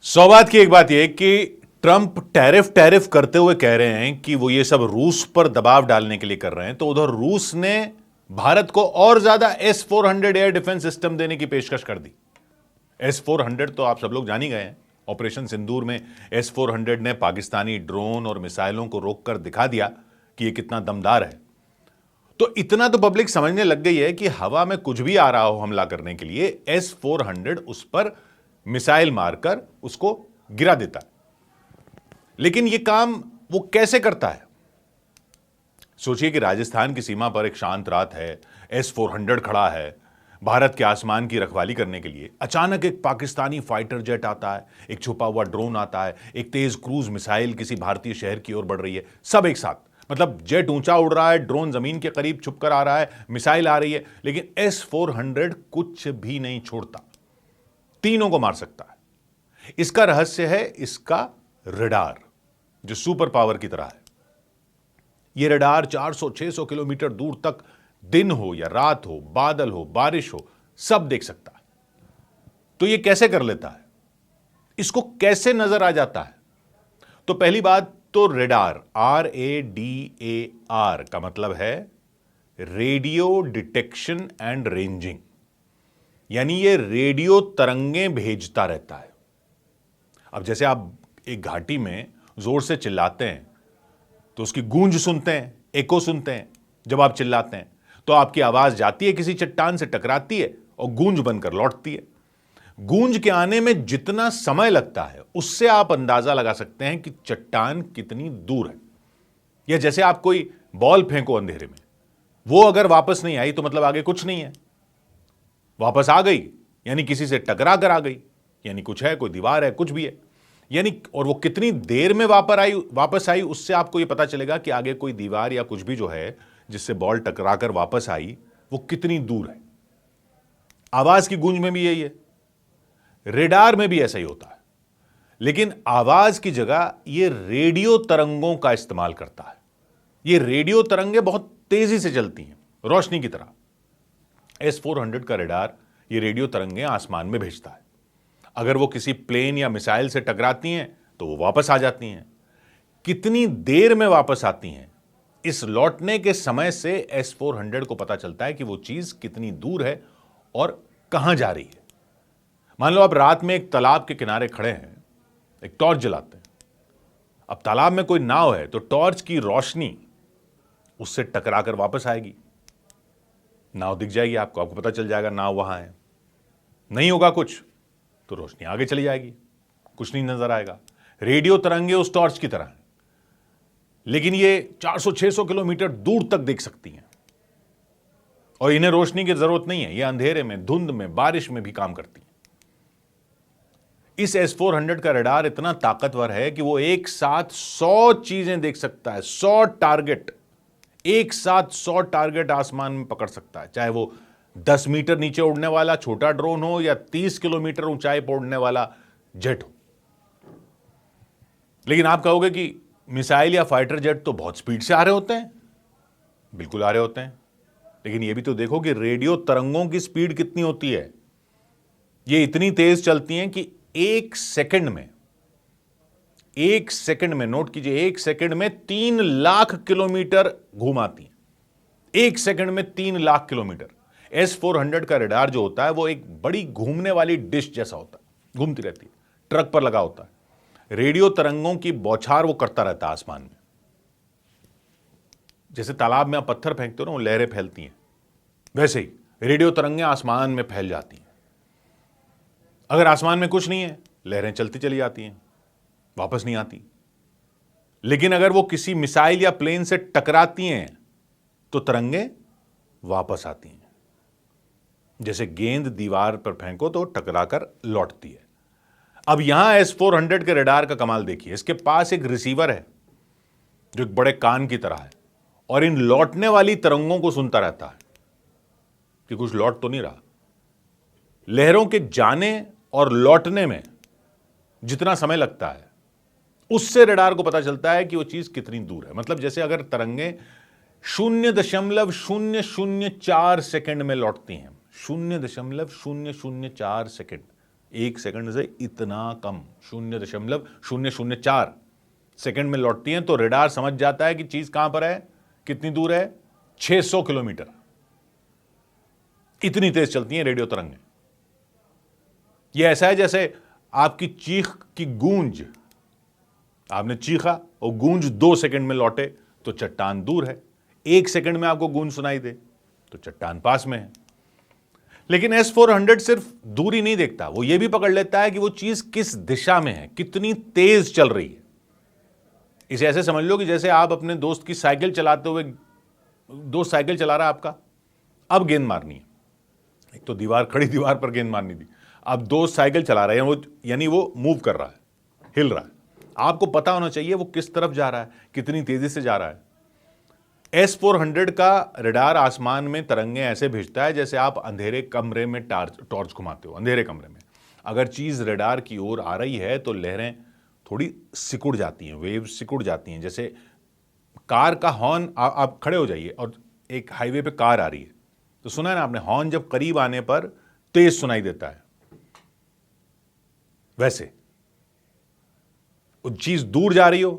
सौ बात की एक बात यह कि ट्रंप टैरिफ करते हुए कह रहे हैं कि वो ये सब रूस पर दबाव डालने के लिए कर रहे हैं, तो उधर रूस ने भारत को और ज्यादा S-400 एयर डिफेंस सिस्टम देने की पेशकश कर दी। S-400 तो आप सब लोग जान ही गए हैं। ऑपरेशन सिंदूर में S-400 ने पाकिस्तानी ड्रोन और मिसाइलों को रोककर दिखा दिया कि ये कितना दमदार है। तो इतना तो पब्लिक समझने लग गई है कि हवा में कुछ भी आ रहा हो हमला करने के लिए, S-400 उस पर मिसाइल मारकर उसको गिरा देता है। लेकिन यह काम वो कैसे करता है? सोचिए कि राजस्थान की सीमा पर एक शांत रात है, S-400 खड़ा है भारत के आसमान की रखवाली करने के लिए। अचानक एक पाकिस्तानी फाइटर जेट आता है, एक छुपा हुआ ड्रोन आता है, एक तेज क्रूज मिसाइल किसी भारतीय शहर की ओर बढ़ रही है, सब एक साथ। मतलब जेट ऊंचा उड़ रहा है, ड्रोन जमीन के करीब छुपकर आ रहा है, मिसाइल आ रही है, लेकिन S-400 कुछ भी नहीं छोड़ता, तीनों को मार सकता है। इसका रहस्य है इसका रडार, जो सुपर पावर की तरह है। यह रडार 400-600 किलोमीटर दूर तक, दिन हो या रात हो, बादल हो, बारिश हो, सब देख सकता है। तो यह कैसे कर लेता है? इसको कैसे नजर आ जाता है? तो पहली बात तो रडार, RADAR का मतलब है रेडियो डिटेक्शन एंड रेंजिंग, यानी यह रेडियो तरंगें भेजता रहता है। अब जैसे आप एक घाटी में जोर से चिल्लाते हैं तो उसकी गूंज सुनते हैं, एको सुनते हैं। जब आप चिल्लाते हैं तो आपकी आवाज जाती है, किसी चट्टान से टकराती है और गूंज बनकर लौटती है। गूंज के आने में जितना समय लगता है उससे आप अंदाजा लगा सकते हैं कि चट्टान कितनी दूर है। या जैसे आप कोई बॉल फेंको अंधेरे में, वो अगर वापस नहीं आई तो मतलब आगे कुछ नहीं है। वापस आ गई यानी किसी से टकरा कर आ गई, यानी कुछ है, कोई दीवार है, कुछ भी है, यानी। और वो कितनी देर में वापस आई उससे आपको ये पता चलेगा कि आगे कोई दीवार या कुछ भी जो है जिससे बॉल टकरा कर वापस आई वो कितनी दूर है। आवाज की गूंज में भी यही है, रेडार में भी ऐसा ही होता है, लेकिन आवाज की जगह ये रेडियो तरंगों का इस्तेमाल करता है। ये रेडियो तरंगें बहुत तेजी से चलती हैं, रोशनी की तरह। S-400 का रेडार ये रेडियो तरंगें आसमान में भेजता है। अगर वो किसी प्लेन या मिसाइल से टकराती हैं तो वो वापस आ जाती हैं। कितनी देर में वापस आती हैं, इस लौटने के समय से S-400 को पता चलता है कि वो चीज कितनी दूर है और कहां जा रही है। मान लो आप रात में एक तालाब के किनारे खड़े हैं, एक टॉर्च जलाते हैं। अब तालाब में कोई नाव है तो टॉर्च की रोशनी उससे टकराकर वापस आएगी, नाव दिख जाएगी, आपको पता चल जाएगा नाव वहां है। नहीं होगा कुछ तो रोशनी आगे चली जाएगी, कुछ नहीं नजर आएगा। रेडियो तरंगे उस टॉर्च की तरह हैं, लेकिन ये 400-600 किलोमीटर दूर तक देख सकती हैं और इन्हें रोशनी की जरूरत नहीं है। ये अंधेरे में, धुंध में, बारिश में भी काम करती हैं। इस S-400 का रडार इतना ताकतवर है कि वो एक साथ 100 चीजें देख सकता है, 100 टारगेट, एक साथ 100 टारगेट आसमान में पकड़ सकता है, चाहे वो 10 मीटर नीचे उड़ने वाला छोटा ड्रोन हो या 30 किलोमीटर ऊंचाई पर उड़ने वाला जेट हो। लेकिन आप कहोगे कि मिसाइल या फाइटर जेट तो बहुत स्पीड से आ रहे होते हैं। बिल्कुल आ रहे होते हैं, लेकिन यह भी तो देखो कि रेडियो तरंगों की स्पीड कितनी होती है। ये इतनी तेज चलती हैं कि एक सेकंड में, नोट कीजिए, एक सेकंड में 3 लाख किलोमीटर घूम आती हैं। एक सेकंड में 3 लाख किलोमीटर। S-400 का रडार जो होता है वो एक बड़ी घूमने वाली डिश जैसा होता है, घूमती रहती है, ट्रक पर लगा होता है। रेडियो तरंगों की बौछार वो करता रहता है आसमान में। जैसे तालाब में आप पत्थर फेंकते हो ना, वो लहरें फैलती हैं, वैसे ही रेडियो तरंगें आसमान में फैल जाती हैं। अगर आसमान में कुछ नहीं है, लहरें चलती चली जाती हैं, वापस नहीं आती। लेकिन अगर वो किसी मिसाइल या प्लेन से टकराती हैं तो तरंगें वापस आती हैं। जैसे गेंद दीवार पर फेंको तो टकराकर लौटती है। अब यहां S-400 के रडार का कमाल देखिए। इसके पास एक रिसीवर है जो एक बड़े कान की तरह है और इन लौटने वाली तरंगों को सुनता रहता है कि कुछ लौट तो नहीं रहा। लहरों के जाने और लौटने में जितना समय लगता है उससे रडार को पता चलता है कि वो चीज कितनी दूर है। मतलब जैसे अगर तरंगें 0.004 सेकंड में लौटती हैं, 0.004 सेकंड, 1 सेकंड से इतना कम, 0.004 सेकंड में लौटती हैं, तो रेडार समझ जाता है कि चीज कहां पर है, कितनी दूर है, 600 किलोमीटर। इतनी तेज चलती हैं रेडियो तरंगें। यह ऐसा है जैसे आपकी चीख की गूंज, आपने चीखा और गूंज 2 सेकंड में लौटे तो चट्टान दूर है, 1 सेकंड में आपको गूंज सुनाई दे तो चट्टान पास में है। लेकिन S-400 सिर्फ दूरी नहीं देखता, वो ये भी पकड़ लेता है कि वो चीज किस दिशा में है, कितनी तेज चल रही है। इसे ऐसे समझ लो कि जैसे आप अपने दोस्त की साइकिल चलाते हुए, दोस्त साइकिल चला रहा है आपका, अब गेंद मारनी है। एक तो खड़ी दीवार पर गेंद मारनी थी, अब दोस्त साइकिल चला रहे हैं, वो यानी वो मूव कर रहा है, हिल रहा है। आपको पता होना चाहिए वो किस तरफ जा रहा है, कितनी तेजी से जा रहा है। S-400 का रडार आसमान में तरंगें ऐसे भेजता है जैसे आप अंधेरे कमरे में टॉर्च घुमाते हो। अंधेरे कमरे में अगर चीज रडार की ओर आ रही है तो लहरें थोड़ी सिकुड़ जाती हैं, वेव्स सिकुड़ जाती हैं। जैसे कार का हॉर्न, आप खड़े हो जाइए और एक हाईवे पे कार आ रही है, तो सुना है ना आपने, हॉर्न जब करीब आने पर तेज सुनाई देता है, वैसे वो चीज दूर जा रही हो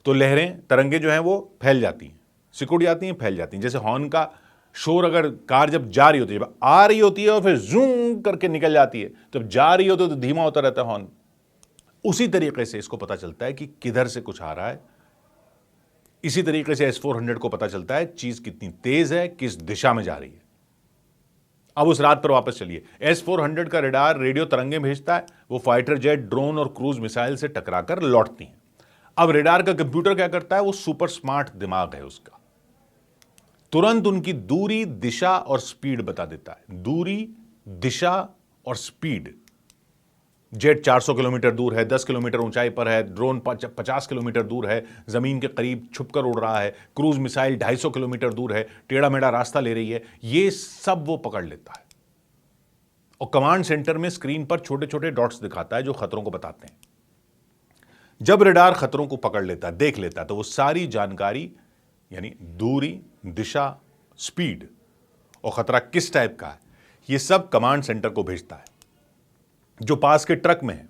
तो लहरें, तरंगे जो हैं वो फैल जाती हैं, सिकुड़ जाती हैं, फैल जाती हैं। जैसे हॉर्न का शोर, अगर कार जब जा रही होती है, जब आ रही होती है और फिर जूम करके निकल जाती है, जब जा रही होती है तो धीमा होता रहता है हॉर्न। उसी तरीके से इसको पता चलता है कि किधर से कुछ आ रहा है। इसी तरीके से S-400 को पता चलता है चीज कितनी तेज है, किस दिशा में जा रही है। अब उस रात पर वापस चलिए। S-400 का रडार रेडियो तरंगें भेजता है, वो फाइटर जेट, ड्रोन और क्रूज मिसाइल से टकराकर लौटती हैं। अब रडार का कंप्यूटर क्या करता है, वो सुपर स्मार्ट दिमाग है उसका, तुरंत उनकी दूरी, दिशा और स्पीड बता देता है। दूरी, दिशा और स्पीड। जेट 400 किलोमीटर दूर है, 10 किलोमीटर ऊंचाई पर है, ड्रोन 50 किलोमीटर दूर है, जमीन के करीब छुपकर उड़ रहा है, क्रूज मिसाइल 250 किलोमीटर दूर है, टेढ़ा मेढ़ा रास्ता ले रही है, ये सब वो पकड़ लेता है। और कमांड सेंटर में स्क्रीन पर छोटे छोटे डॉट्स दिखाता है जो खतरों को बताते हैं। जब रडार खतरों को पकड़ लेता है, देख लेता है, तो वो सारी जानकारी, यानी दूरी, दिशा, स्पीड और खतरा किस टाइप का है, ये सब कमांड सेंटर को भेजता है जो पास के ट्रक में है।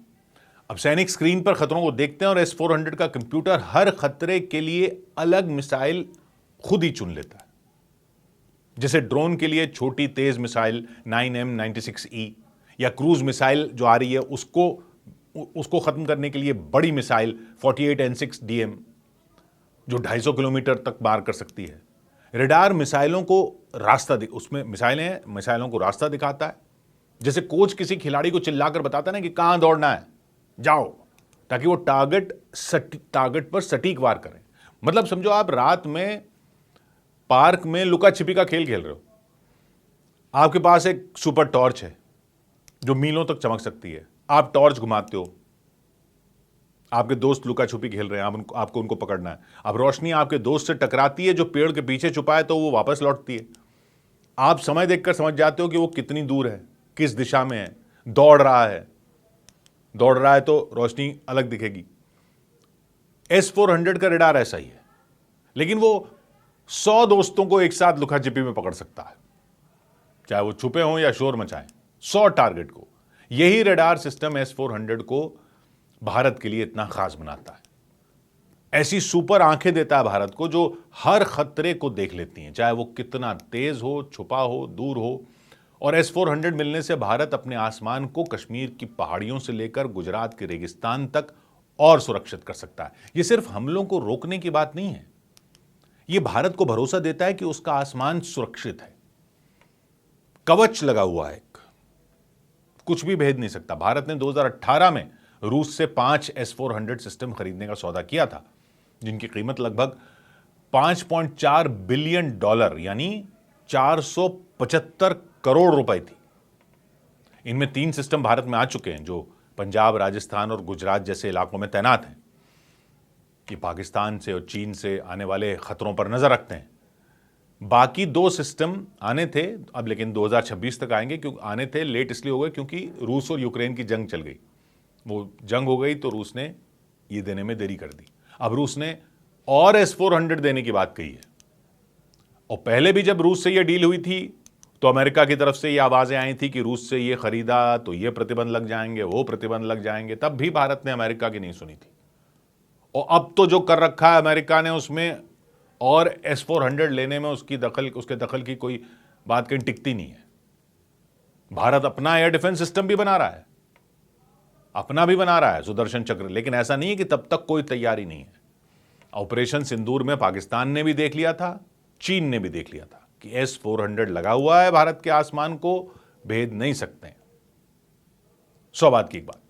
अब सैनिक स्क्रीन पर खतरों को देखते हैं और S-400 का कंप्यूटर हर खतरे के लिए अलग मिसाइल खुद ही चुन लेता है। जैसे ड्रोन के लिए छोटी तेज मिसाइल 9M96E, या क्रूज मिसाइल जो आ रही है उसको खत्म करने के लिए बड़ी मिसाइल 48N6DM जो 250 किलोमीटर तक पार कर सकती है। रडार मिसाइलों को रास्ता, उसमें मिसाइलें हैं, मिसाइलों को रास्ता दिखाता है। जैसे कोच किसी खिलाड़ी को चिल्लाकर बताता है ना कि कहां दौड़ना है, जाओ, ताकि वो टारगेट पर सटीक वार करें। मतलब समझो आप रात में पार्क में लुका छिपी का खेल खेल रहे हो, आपके पास एक सुपर टॉर्च है जो मीलों तक चमक सकती है, आप टॉर्च घुमाते हो, आपके दोस्त लुका छुपी खेल रहे हैं, आपको उनको पकड़ना है। अब रोशनी आपके दोस्त से टकराती है जो पेड़ के पीछे छुपा है, तो वो वापस लौटती है। आप समय देखकर समझ जाते हो कि वो कितनी दूर है, किस दिशा में है, दौड़ रहा है तो रोशनी अलग दिखेगी। S-400 का रडार ऐसा ही है, लेकिन वो 100 दोस्तों को एक साथ लुका छिपी में पकड़ सकता है, चाहे वो छुपे हों या शोर मचाएं, 100 टारगेट को। यही रडार सिस्टम S-400 को भारत के लिए इतना खास बनाता है। ऐसी सुपर आंखें देता है भारत को जो हर खतरे को देख लेती हैं, चाहे वो कितना तेज हो, छुपा हो, दूर हो। और S-400 मिलने से भारत अपने आसमान को कश्मीर की पहाड़ियों से लेकर गुजरात के रेगिस्तान तक और सुरक्षित कर सकता है। यह सिर्फ हमलों को रोकने की बात नहीं है, यह भारत को भरोसा देता है कि उसका आसमान सुरक्षित है, कवच लगा हुआ है, कुछ भी भेद नहीं सकता। भारत ने 2018 में रूस से 5 S-400 सिस्टम खरीदने का सौदा किया था, जिनकी कीमत लगभग $5.4 बिलियन यानी 475 करोड़ रुपए थी। इनमें 3 सिस्टम भारत में आ चुके हैं जो पंजाब, राजस्थान और गुजरात जैसे इलाकों में तैनात हैं, कि पाकिस्तान से और चीन से आने वाले खतरों पर नजर रखते हैं। बाकी 2 सिस्टम आने थे अब, लेकिन 2026 तक आएंगे। क्योंकि आने थे, लेट इसलिए हो गए क्योंकि रूस और यूक्रेन की जंग चल गई। वो जंग हो गई तो रूस ने ये देने में देरी कर दी। अब रूस ने और S-400 देने की बात कही है। और पहले भी जब रूस से ये डील हुई थी तो अमेरिका की तरफ से ये आवाजें आई थी कि रूस से ये खरीदा तो ये प्रतिबंध लग जाएंगे, वो प्रतिबंध लग जाएंगे, तब भी भारत ने अमेरिका की नहीं सुनी थी। और अब तो जो कर रखा है अमेरिका ने उसमें, और S-400 लेने में उसके दखल की कोई बात कहीं टिकती नहीं है। भारत अपना एयर डिफेंस सिस्टम भी बना रहा है, अपना भी बना रहा है सुदर्शन चक्र, लेकिन ऐसा नहीं है कि तब तक कोई तैयारी नहीं है। ऑपरेशन सिंदूर में पाकिस्तान ने भी देख लिया था, चीन ने भी देख लिया था कि S-400 लगा हुआ है, भारत के आसमान को भेद नहीं सकते। 100 बात की एक बात।